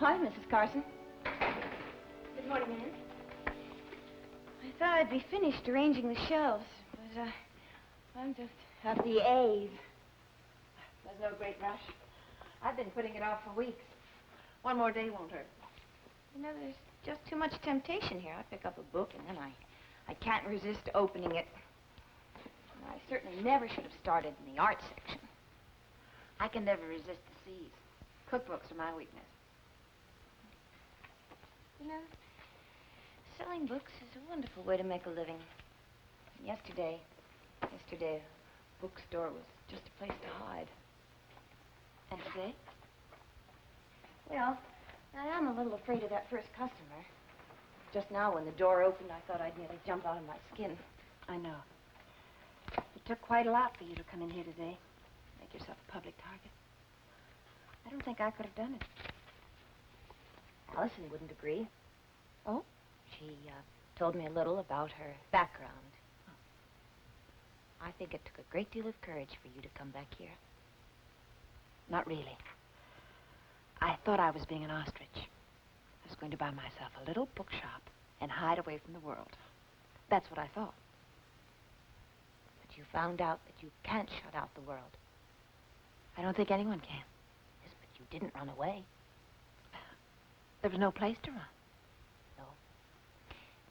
Hi, Mrs. Carson. Good morning, Anne. I thought I'd be finished arranging the shelves, but I'm just at the A's. There's no great rush. I've been putting it off for weeks. One more day won't hurt. You know, there's just too much temptation here. I pick up a book and then I can't resist opening it. And I certainly never should have started in the art section. I can never resist the C's. Cookbooks are my weakness. You know, selling books is a wonderful way to make a living. Yesterday, a bookstore was just a place to hide. And today? Well, I am a little afraid of that first customer. Just now, when the door opened, I thought I'd nearly jump out of my skin. I know. It took quite a lot for you to come in here today. Make yourself a public target. I don't think I could have done it. Allison wouldn't agree. Oh? She told me a little about her background. Oh. I think it took a great deal of courage for you to come back here. Not really. I thought I was being an ostrich. I was going to buy myself a little bookshop and hide away from the world. That's what I thought. But you found out that you can't shut out the world. I don't think anyone can. Yes, but you didn't run away. There was no place to run. No.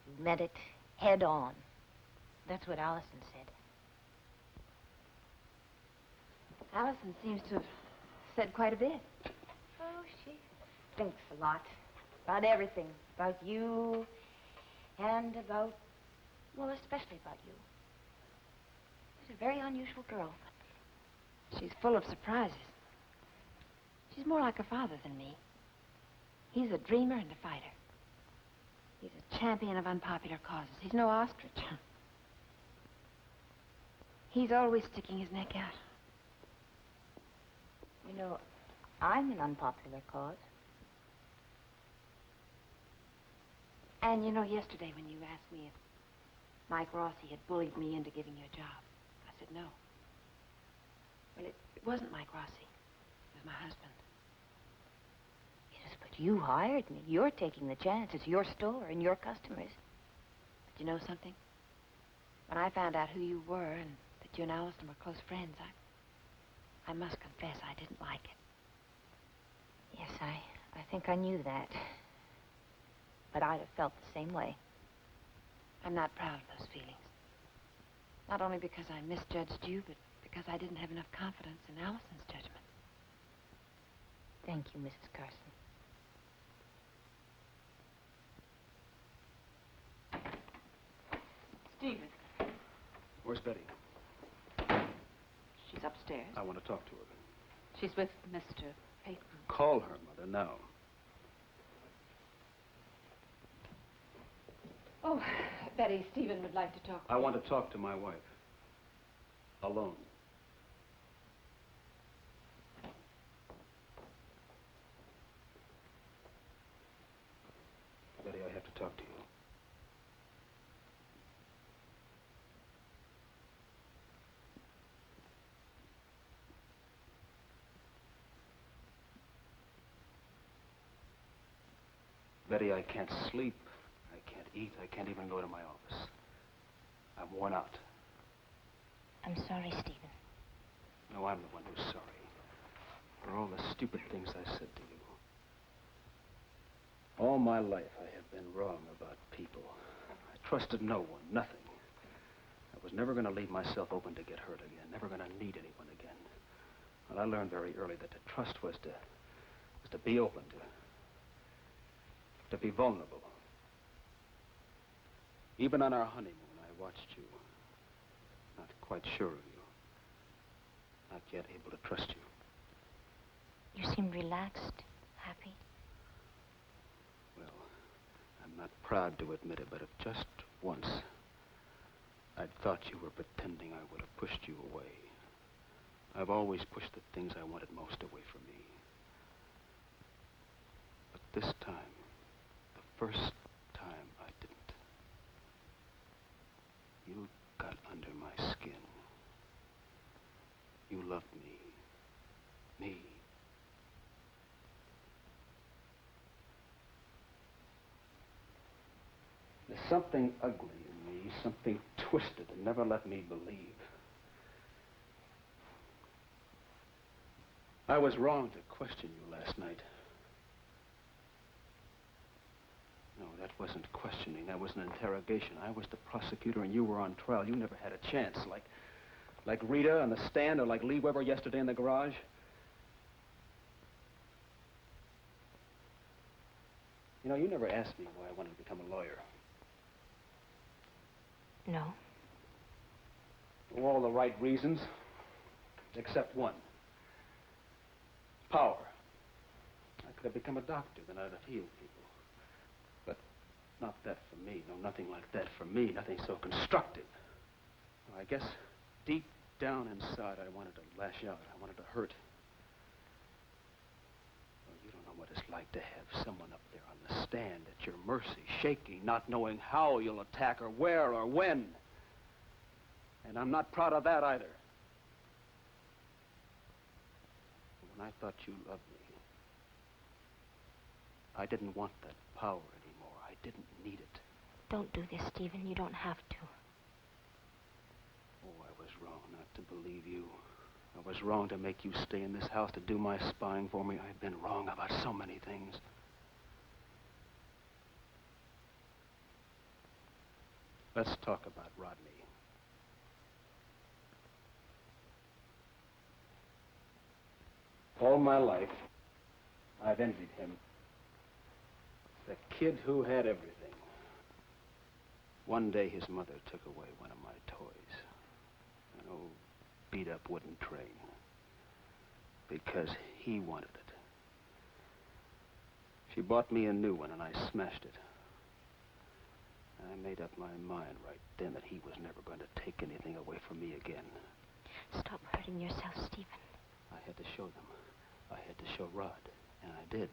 You met it head on. That's what Allison said. Allison seems to have said quite a bit. Oh, she thinks a lot. About everything. About you. And about, well, especially about you. She's a very unusual girl. She's full of surprises. She's more like her father than me. He's a dreamer and a fighter. He's a champion of unpopular causes. He's no ostrich. He's always sticking his neck out. You know, I'm an unpopular cause. And you know, yesterday when you asked me if Mike Rossi had bullied me into giving you a job, I said no. Well, it wasn't Mike Rossi. It was my husband. Yes, but you hired me. You're taking the chance. It's your store and your customers. But you know something? When I found out who you were and that you and Allison were close friends, I must confess I didn't like it. Yes, I think I knew that. But I'd have felt the same way. I'm not proud of those feelings. Not only because I misjudged you, but because I didn't have enough confidence in Allison's judgment. Thank you, Mrs. Carson. Stephen. Where's Betty? She's upstairs. I want to talk to her. She's with Mr. Peyton. Call her, Mother, now. Oh, Betty, Stephen would like to talk to I you. want to talk to my wife. Alone. Betty, I have to talk to you. Betty, I can't sleep. I can't eat. I can't even go to my office. I'm worn out. I'm sorry, Stephen. No, I'm the one who's sorry. For all the stupid things I said to you. All my life I have been wrong about people. I trusted no one, nothing. I was never going to leave myself open to get hurt again. Never going to need anyone again. Well, I learned very early that to trust was to be open, to be vulnerable. Even on our honeymoon, I watched you. Not quite sure of you. Not yet able to trust you. You seem relaxed, happy. Well, I'm not proud to admit it, but if just once I'd thought you were pretending, I would have pushed you away. I've always pushed the things I wanted most away from me. But this time, the first time, I didn't. You got under my skin. You loved me. Me. something ugly in me, something twisted that never let me believe. I was wrong to question you last night. No, that wasn't questioning. That was an interrogation. I was the prosecutor and you were on trial. You never had a chance, like Rita on the stand or like Lee Weber yesterday in the garage. You know, you never asked me why I wanted to become a lawyer. No. For all the right reasons, except one. Power. I could have become a doctor, then I'd have healed people. But not that for me. No, nothing like that for me. Nothing so constructive. Well, I guess deep down inside, I wanted to lash out. I wanted to hurt. Well, you don't know what it's like to have someone up there on the stand at your mercy, shaking, not knowing how you'll attack or where or when. And I'm not proud of that either. When I thought you loved me, I didn't want that power anymore. I didn't need it. Don't do this, Stephen. You don't have to. Oh, I was wrong not to believe you. I was wrong to make you stay in this house to do my spying for me. I've been wrong about so many things. Let's talk about Rodney. All my life, I've envied him. The kid who had everything. One day, his mother took away one of my toys. An old beat-up wooden train. Because he wanted it. She bought me a new one, and I smashed it. I made up my mind right then that he was never going to take anything away from me again. Stop hurting yourself, Stephen. I had to show them. I had to show Rod, and I did.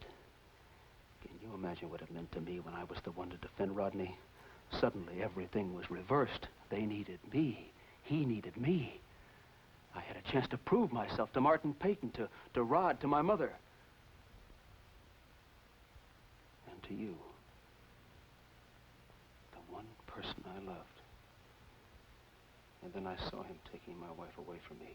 Can you imagine what it meant to me when I was the one to defend Rodney? Suddenly, everything was reversed. They needed me. He needed me. I had a chance to prove myself to Martin Peyton, to Rod, to my mother. And to you. The one person I loved. And then I saw him taking my wife away from me.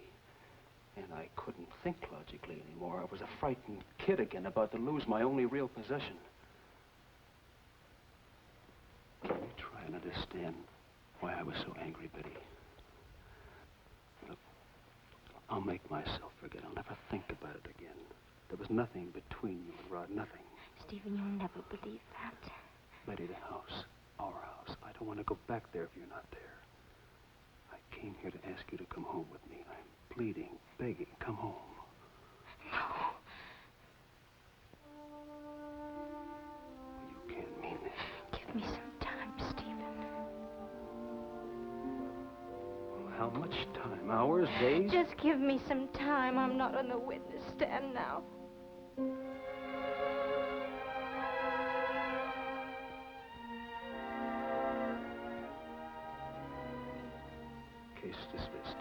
And I couldn't think logically anymore. I was a frightened kid again, about to lose my only real possession. Can you try and understand why I was so angry, Betty? Look, I'll make myself forget. I'll never think about it again. There was nothing between you and Rod, nothing. Stephen, you'll never believe that. Betty, the house, our house. I don't want to go back there if you're not there. I came here to ask you to come home with me. I'm pleading, begging, come home. No. You can't mean this. Give me some time, Stephen. Well, how much time? Hours, days? Just give me some time. I'm not on the witness stand now. Case dismissed.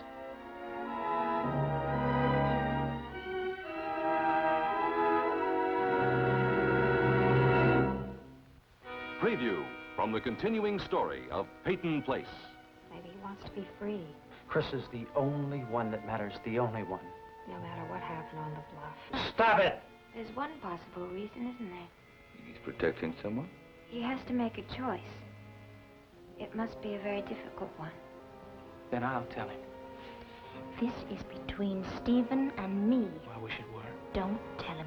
Preview from the continuing story of Peyton Place. Maybe he wants to be free, Chris is the only one that matters, the only one. no matter what happened on the bluff. Stop it! There's one possible reason, isn't there? He's protecting someone? He has to make a choice. It must be a very difficult one. Then I'll tell him. This is between Stephen and me. I wish it were. Don't tell